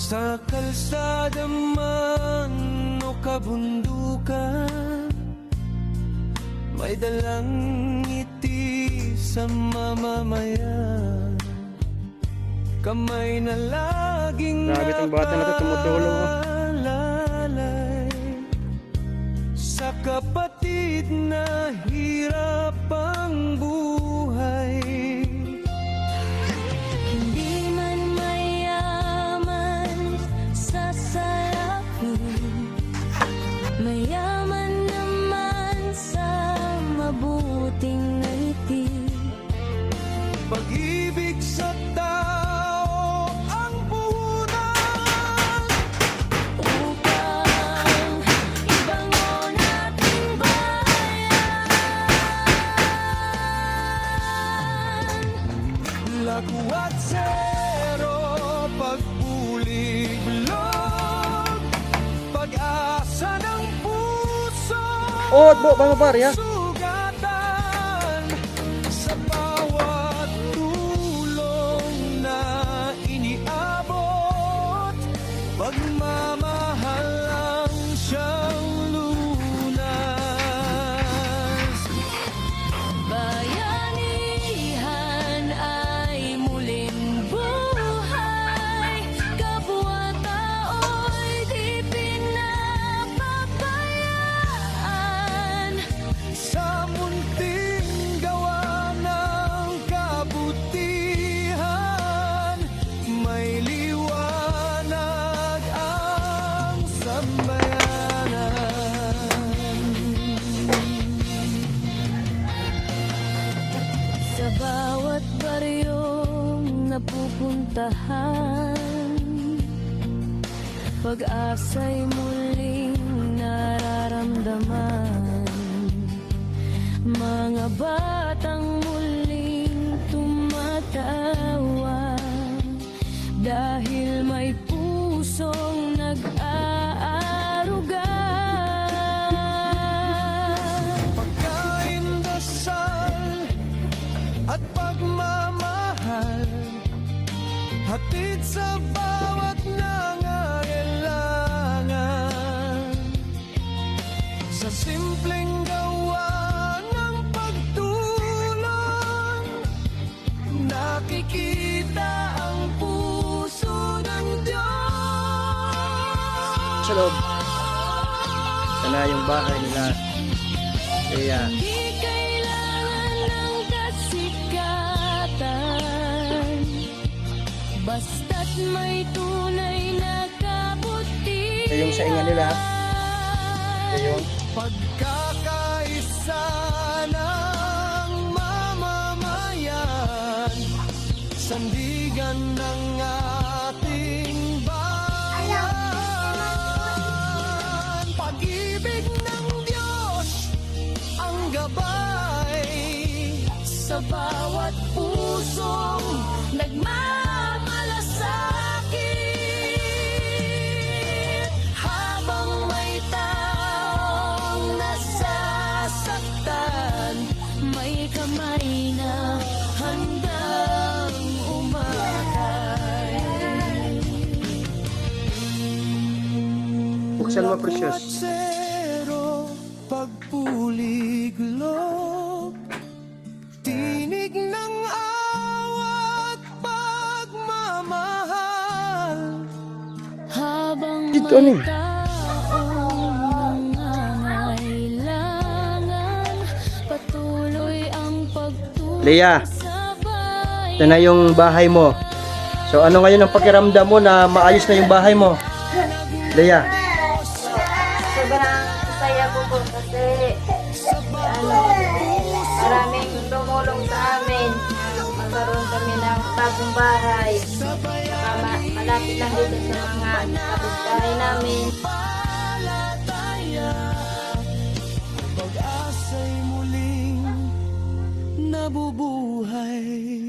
Sa kalsada man o kabundukan, may dalang ngiti sa mamamayan. Kamay na laging Grabe tong bata na to, tumutulong, oh. nakalalay sa kapatid na hirap ang buhay. Hindi man mayaman sa salapi, mayaman naman sa mabuting ngiti. Pag-ibig sa tao ang puhunan Upang ibangon ating bayan. Laguat zero, pagbulig-log, pag-asa ng puso. Oh, bo, bang barya? Sugatan sa bawat tulong na iniabot. Pagmamahal ang siyang lunas. Bayanihan ay muling buhay, kapwa-tao'y di pinapabayaan. Sa munting gawa ng kabutihan, may liwanag ang sambayanan. Sa bawat baryong napupuntahan, pag-asa'y muling nararamdaman. Mga batang muling tumatawa dahil may pusong nag-aaruga. Pagkain, dasal at pagmamahal, hatid sa bawat nangangailangan. Sa simpleng gawa ng pagtulong, nakikita ang puso ng Diyos. Sa loob. Sana yung bahay nila. Kaya, Di kailangan ng kasikatan, basta't may tunay na kabutihan. yung sa inga nila. Ayun. Pagkakaisa ng mamamayan, sandigan ng ating bayan. Pag-ibig ng Diyos ang gabay Sa bawat pusong nagmamalasakit, habang may taong nasasaktan, may kamay na handang umatay. Buksan mo, Precious. zero, pagpuliglog, tinig ng awat, pagmamahal. Habang Dito, ano may eh? taong nangangailangan, patuloy ang pagtulong Leah, sa bayan. ito na yung bahay mo. So ano ngayon ang pakiramdam mo na maayos na yung bahay mo? Leah. Sobrang saya ko po kasi maraming tumulong sa amin. Magkaroon kami ng bagong bahay. Saka malapit lang dito sa mga kapitbahay namin. Palataya, pag-asa'y muling nabubuhay.